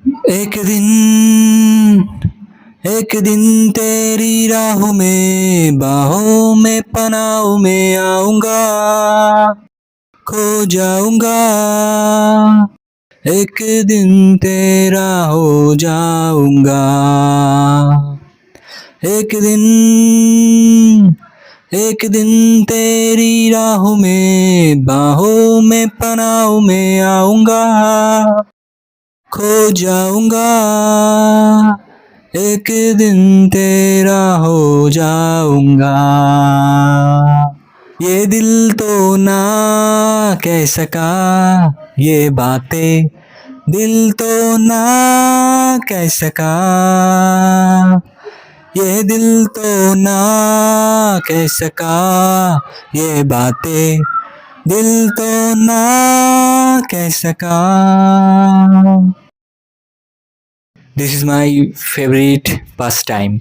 एक दिन एक दिन तेरी राहों में बाहों में पनाहों में आऊंगा, खो जाऊंगा। एक दिन तेरा हो जाऊंगा। एक दिन एक दिन तेरी राहों में बाहों में पनाहों में आऊंगा, खो जाऊंगा। एक दिन तेरा हो जाऊंगा। ये दिल तो ना कह सका ये बातें, दिल तो ना कह सका। ये दिल तो ना कह सका ये बातें, दिल तो ना कह सका। This is my favorite pastime.